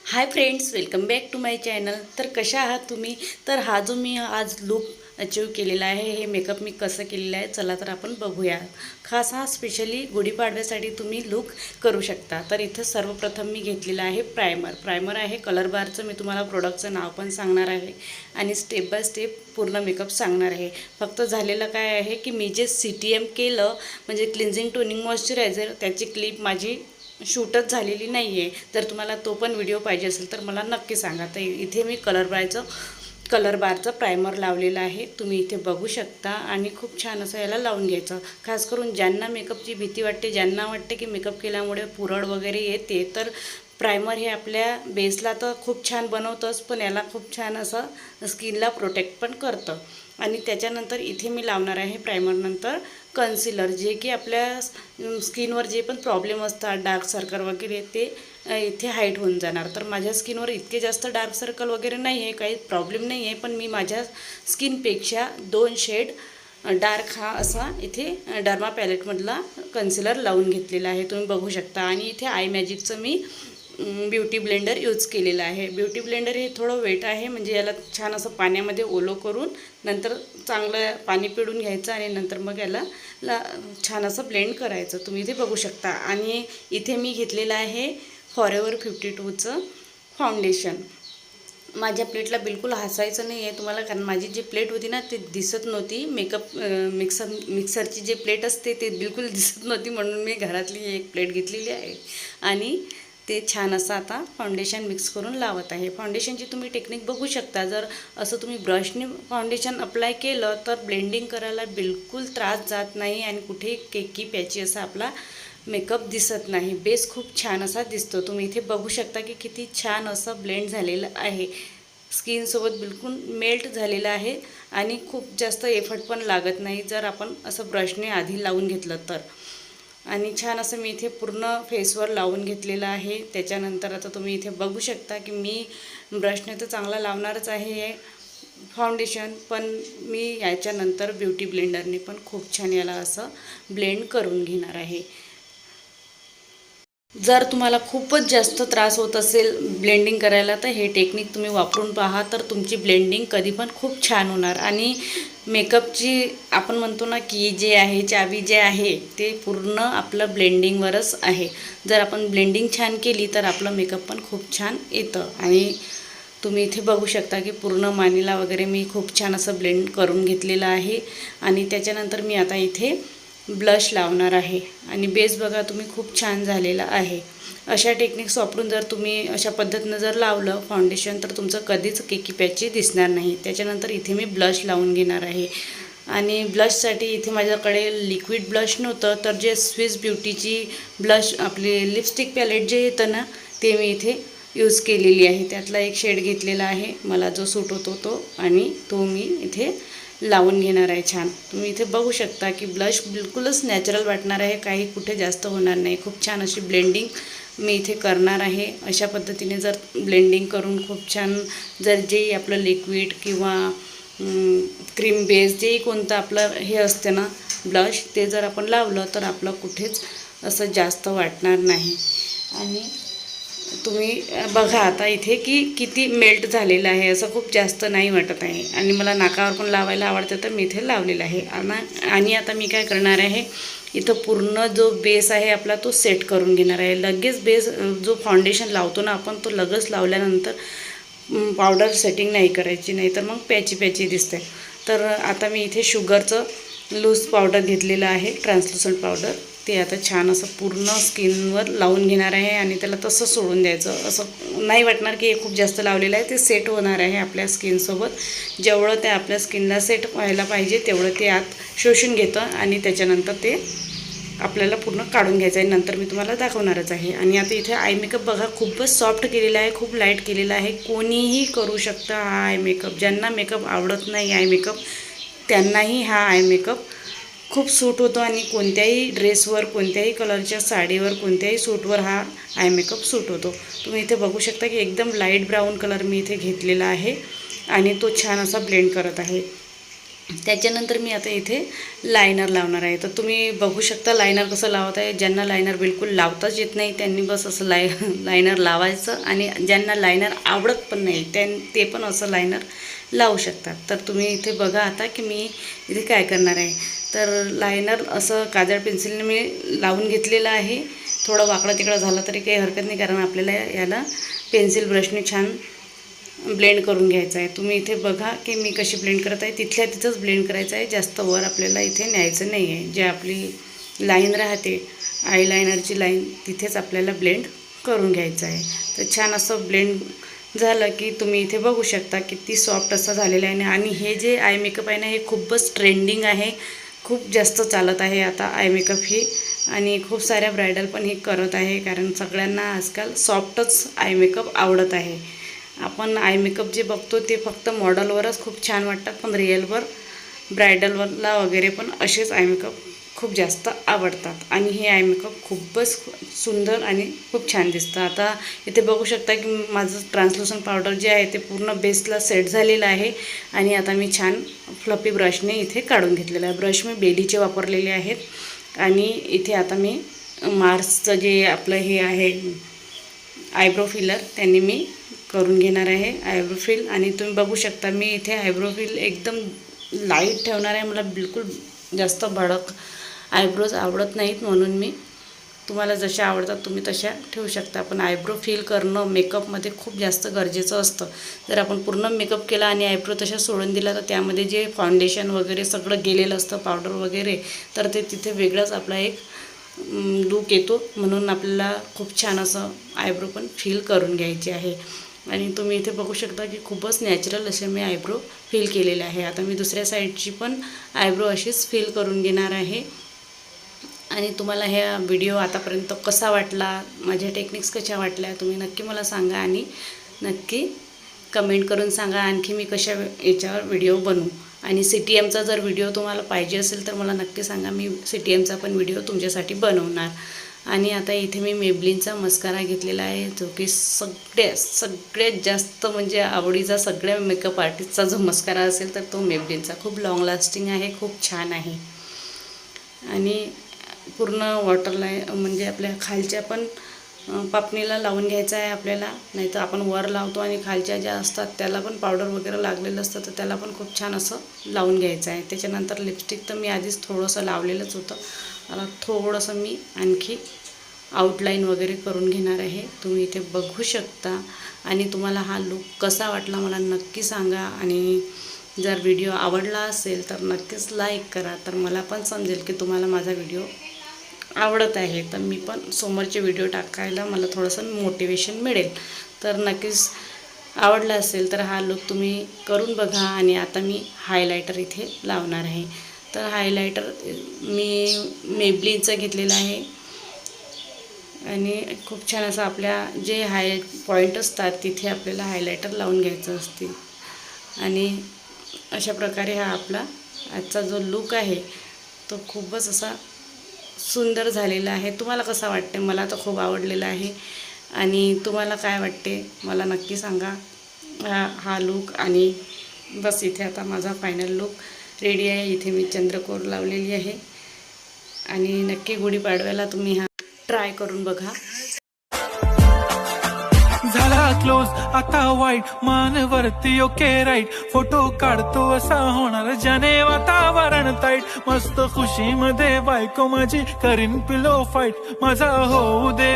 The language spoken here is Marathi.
High friends, welcome back to my channel. तर कशा आहात तुम्ही? तर हा जो मी आज लुक अचीव केलेला आहे, हे मेकअप मी कसं केलेलं आहे, चला तर आपण बघूया. खास हा स्पेशली गुढीपाडव्यासाठी तुम्ही लुक करू शकता. तर इथं सर्वप्रथम मी घेतलेला आहे प्रायमर आहे कलर बारचं. मी तुम्हाला प्रोडक्टचं नाव पण सांगणार आहे आणि स्टेप बाय स्टेप पूर्ण मेकअप सांगणार आहे. फक्त झालेलं काय आहे की मी जे CTM केलं, म्हणजे क्लिन्झिंग टोनिंग मॉइश्चरायझर, त्याची क्लिप माझी शूटच झालेली नाही आहे. जर तुम्हाला तो पण व्हिडिओ पाहिजे असेल तर मला नक्की सांगा. तर इथे मी कलर बारचं प्रायमर लावलेलं आहे, तुम्ही इथे बघू शकता. आणि खूप छान असं याला लावून घ्यायचं. खास करून ज्यांना मेकअपची भीती वाटते, ज्यांना वाटते की मेकअप केल्यामुळे पुरळ वगैरे येते, तर प्रायमर हे आपल्या बेसला तर खूप छान बनवतंच, पण याला खूप छान असं स्किनला प्रोटेक्ट पण करतं. आणि त्याच्यानंतर इथे मी लावणार आहे प्रायमरनंतर कन्सिलर, जे की आपल्या स्किनवर जे पण प्रॉब्लेम असतात, डार्क सर्कल वगैरे, ते इथे हाईट होऊन जाणार. तर माझ्या स्किनवर इतके जास्त डार्क सर्कल वगैरे नाही आहे, काही प्रॉब्लेम नाही आहे, पण मी माझ्या स्किनपेक्षा 2 शेड डार्क हा असा इथे डर्मा पॅलेटमधला कन्सिलर लावून घेतलेला आहे, तुम्ही बघू शकता. आणि इथे आय मॅजिकचं मी ब्युटी ब्लेंडर यूज केलेलं आहे. ब्युटी ब्लेंडर हे थोडं वेट आहे, म्हणजे याला छान असं पाण्यामध्ये ओलं करून नंतर चांगलं पाणी पिळून घ्यायचं आणि नंतर मग याला छान असं ब्लेंड करायचं, तुम्ही इथे बघू शकता. आणि इथे मी घेतलेलं आहे फॉरेवर 52चं फाउंडेशन. माझ्या प्लेटला बिलकुल हसायचं नाही आहे तुम्हाला, कारण माझी जी प्लेट होती ना ती दिसत नव्हती. मिक्सरची जे प्लेट असते ते बिलकुल दिसत नव्हती, म्हणून मी घरातली एक प्लेट घेतलेली आहे. आणि ते छान असं आता फाउंडेशन मिक्स करून लावत आहे. फाउंडेशनची तुम्ही टेक्निक बघू शकता. जर असं तुम्ही ब्रशने फाउंडेशन अप्लाय केलं तर ब्लेंडिंग करायला बिलकुल त्रास जात नाही आणि कुठेही केकी पॅची असा आपला मेकअप दिसत नाही. बेस खूप छान असा दिसतो. तुम्ही इथे बघू शकता की किती छान असं ब्लेंड झालेलं आहे. स्किनसोबत बिलकुल मेल्ट झालेलं आहे आणि खूप जास्त एफर्ट पण लागत नाही जर आपण असं ब्रशने आधी लावून घेतलं तर. आणि छान असं मी इथे पूर्ण फेसवर लावून घेतलेलं आहे. त्याच्यानंतर आता तुम्ही इथे बघू शकता की मी ब्रशने तर चांगला लावणारच आहे हे फाउंडेशन, पण मी याच्यानंतर ब्युटी ब्लेंडरने पण खूप छान याला असं ब्लेंड करून घेणार आहे. जर तुम्हाला खूपच जास्त त्रास होत असेल ब्लेंडिंग करायला, तर हे टेक्निक तुम्ही वापरून पहा, तर तुमची ब्लेंडिंग कधी पण खूप छान होणार. आणि मेकअपची आपण म्हणतो ना की जे आहे चावी जे आहे ते पूर्ण आपलं ब्लेंडिंगवरच आहे. जर आपण ब्लेंडिंग छान केली तर आपलं मेकअप पण खूप छान येतं. आणि तुम्ही इथे बघू शकता की पूर्ण मानेला वगैरे मी खूप छान असं ब्लेंड करून घेतलेलं आहे. आणि त्याच्यानंतर मी आता इथे ब्लश लावणार आहे. आणि बेस बघा तुम्ही खूप छान झालेला आहे. अशा टेक्निक्स वापरून जर तुम्ही अशा पद्धतीनं जर लावलं फाउंडेशन, तर तुमचं कधीच केकी पॅची दिसणार नाही. त्याच्यानंतर इथे मी ब्लश लावून घेणार आहे. आणि ब्लशसाठी इथे माझ्याकडे लिक्विड ब्लश नव्हतं, तर जे स्विस ब्युटीची ब्लश आपली लिपस्टिक पॅलेट जे येतं ना, ते मी इथे यूज केलेली आहे. त्यातला एक शेड घेतलेला आहे मला जो सूट होतो तो, आणि तो मी इथे लावून घेणार आहे छान. तुम्ही इथे बघू शकता की ब्लश बिलकुलच नॅचरल वाटणार आहे, काही कुठे जास्त होणार नाही. खूप छान अशी ब्लेंडिंग मी इथे करणार आहे. अशा पद्धतीने जर ब्लेंडिंग करून खूप छान, जर जे आपलं लिक्विड किंवा क्रीम बेस जे कोणतं आपलं हे असते ना ब्लश, ते जर आपण लावलं तर आपलं कुठेच असं जास्त वाटणार नाही. आणि तुम्ही बघा आता इथे की किती मेल्ट झालेलं आहे, असं खूप जास्त नाही वाटत आहे. आणि मला नाकावर पण लावायला आवडतं, तर मी इथे लावलेलं आहे. आणि आता मी काय करणार आहे, इथं पूर्ण जो बेस आहे आपला तो सेट करून घेणार आहे. लगेच बेस जो फाउंडेशन लावतो ना आपण, तो लगेच लावल्यानंतर पावडर सेटिंग नाही करायची, नाही तर मग पॅची दिसते. तर आता मी इथे शुगरचं लूज पावडर घेतलेलं आहे, ट्रान्सलुसंट पावडर. ते आता छान असं पूर्ण स्किनवर लावून घेणार आहे आणि त्याला तसं सोडून द्यायचं. असं नाही वाटणार की हे खूप जास्त लावलेलं आहे, ते सेट होणार आहे आपल्या स्किनसोबत. जेवढं ते आपल्या स्किनला सेट व्हायला पाहिजे तेवढं ते आत शोषून घेतं आणि त्याच्यानंतर ते आपल्याला पूर्ण काढून घ्यायचं आहे. नंतर मी तुम्हाला दाखवणारच आहे. आणि आता इथे आय मेकअप बघा खूपच सॉफ्ट केलेला आहे, खूप लाईट केलेला आहे. कोणीही करू शकतं हा आय मेकअप. ज्यांना मेकअप आवडत नाही आय मेकअप, त्यांनाही हा आय मेकअप खूप सूट होतो. आणि कोणत्याही ड्रेसवर, कोणत्याही कलरच्या साडीवर, कोणत्याही सूटवर हा आय मेकअप सूट होतो. तुम्ही इथे बघू शकता की एकदम लाईट ब्राऊन कलर मी इथे घेतलेला आहे आणि तो छान असा ब्लेंड करत आहे. त्याच्यानंतर मी आता इथे लायनर लावणार आहे. तर तुम्ही बघू शकता लायनर कसं लावत आहे. ज्यांना लायनर बिलकुल लावताच येत नाही त्यांनी बस असं लायनर लावायचं, आणि ज्यांना लायनर आवडत पण नाही ते पण असं लायनर लावू शकतात. तर तुम्ही इथे बघा आता की मी इथे काय करणार आहे. तर लायनर असं काजळ पेन्सिलने मी लावून घेतलेलं आहे. थोडं वाकडं तिकडं झालं तरी काही हरकत नाही, कारण आपल्याला याला पेन्सिल ब्रशने छान ब्लेंड करून घ्यायचं आहे. तुम्ही इथे बघा की मी कशी ब्लेंड करत आहे. तिथल्या तिथंच ब्लेंड करायचं आहे, जास्त वर आपल्याला इथे न्यायचं नाही आहे. जे आपली लाईन राहते आयलायनरची लाईन, तिथेच आपल्याला ब्लेंड करून घ्यायचं आहे. तर छान असं ब्लेंड झालं की तुम्ही इथे बघू शकता किती सॉफ्ट असं झालेलं आहे. आणि हे जे आय मेकअप आहे ना, हे खूपच ट्रेंडिंग आहे, खूप जास्त चालत आहे आता आय मेकअप ही. आणि खूप साऱ्या ब्रायडल पण हे करत आहे, कारण सगळ्यांना आजकाल सॉफ्टच आय मेकअप आवडत आहे. आपण आय मेकअप जे बघतो ते फक्त मॉडलवरच खूप छान वाटतात, पण रिअलवर ब्रायडलवरला वगैरे पण असेच आय मेकअप खूप जास्त आवडतात. आणि हे आय मेकअप खूपच सुंदर आणि खूप छान दिसतं. आता इथे बघू शकता की माझं ट्रान्सलुसंट पावडर जे आहे ते पूर्ण बेसला सेट झालेलं आहे. आणि आता मी छान फ्लफी ब्रशने इथे काढून घेतलेलं आहे. ब्रश मी बेलीचे वापरलेले आहेत. आणि इथे आता मी मार्सचं जे आपलं हे आहे आयब्रो फिलर, त्यांनी मी करून घेणार आहे आयब्रो फिल. आणि तुम्ही बघू शकता मी इथे आयब्रो फिल एकदम लाईट ठेवणार आहे. मला बिलकुल जास्त भडक आयब्रोज आवडत नाहीत, म्हणून मी तुम्हाला जशा आवडतात तुम्ही तशा ठेवू शकता. पण आयब्रो फिल करणं मेकअपमध्ये खूप जास्त गरजेचं असतं. जर आपण पूर्ण मेकअप केला आणि आयब्रो तशा सोडून दिला तर त्यामध्ये जे फाउंडेशन वगैरे सगळं गेलेलं असतं, पावडर वगैरे, तर ते तिथे वेगळंच आपला एक लूक येतो. म्हणून आपल्याला खूप छान असं आयब्रो पण फिल करून घ्यायची आहे. आणि तुम्ही इथे बघू शकता की खूपच नॅचरल असे मी आयब्रो फिल केलेले आहे. आता मी दुसऱ्या साईडची पण आयब्रो अशीच फिल करून घेणार आहे. आणि तुम्हाला ह्या व्हिडिओ आतापर्यंत कसा वाटला, माझ्या टेक्निक्स कशा वाटल्या, तुम्ही नक्की मला सांगा. आणि नक्की कमेंट करून सांगा आणखी मी कशा याच्यावर व्हिडिओ बनवू. आणि CTMचा जर व्हिडिओ तुम्हाला पाहिजे असेल तर मला नक्की सांगा, मी CTMचा पण व्हिडिओ तुमच्यासाठी बनवणार. आणि आता इथे मी मेबलिनचा मस्कारा घेतलेला आहे, जो की सगळ्यात जास्त म्हणजे आवडीचा सगळ्या मेकअप आर्टिस्टचा जो मस्कारा असेल तर तो मेबलिनचा. खूप लॉंग लास्टिंग आहे, खूप छान आहे. आणि पूर्ण वॉटरला म्हणजे आपल्या खालच्या पण पापणीला लावून घ्यायचं आहे आपल्याला. नाहीतर आपण वर लावतो आणि खालच्या ज्या असतात त्याला पण पावडर वगैरे लागलेलं असतं, तर त्याला पण खूप छान असं लावून घ्यायचं आहे. त्याच्यानंतर लिपस्टिक तर मी आधीच थोडंसं लावलेलंच होतं. आता थोडंसं मी आणखी आउटलाईन वगैरे करून घेणार आहे, तुम्ही इथे बघू शकता. आणि तुम्हाला हा लूक कसा वाटला मला नक्की सांगा. आणि जर व्हिडिओ आवडला असेल तर नक्कीच लाईक करा, तर मला पण समजेल की तुम्हाला माझा व्हिडिओ आवडत आहे. तर मी पण समोरचे व्हिडिओ टाकायला मला थोडंसं मोटिवेशन मिळेल. तर नक्कीच आवडला असेल तर हा लूक तुम्ही करून बघा. आणि आता मी हायलायटर इथे लावणार आहे. तर हायलायटर मी मेबलिनचं घेतलेलं आहे. आणि खूप छान असं आपल्या जे हाय पॉईंट असतात तिथे आपल्याला हायलायटर लावून घ्यायचं असते. आणि अशा प्रकारे हा आपला आजचा जो लूक आहे तो खूपच असा सुंदर झालेला आहे. तुम्हाला कसा वाटते? मला तर खूप आवडलेला आहे. आणि तुम्हाला काय वाटते मला नक्की सांगा हा लूक. आणि बस इथे आता माझा फायनल लूक रेडी आहे. इथे मी चंद्रकोर लावलेली आहे. आणि नक्की गुढीपाडव्याला तुम्ही हा ट्राय करून बघा. झाला क्लोज आता वाईट मानवरती ओके राईट, फोटो काढतो असा होणार ज्याने वातावरण ताईट. मस्त खुशी मध्ये बायको माझी करीन पिलो फाईट, माझा होऊ दे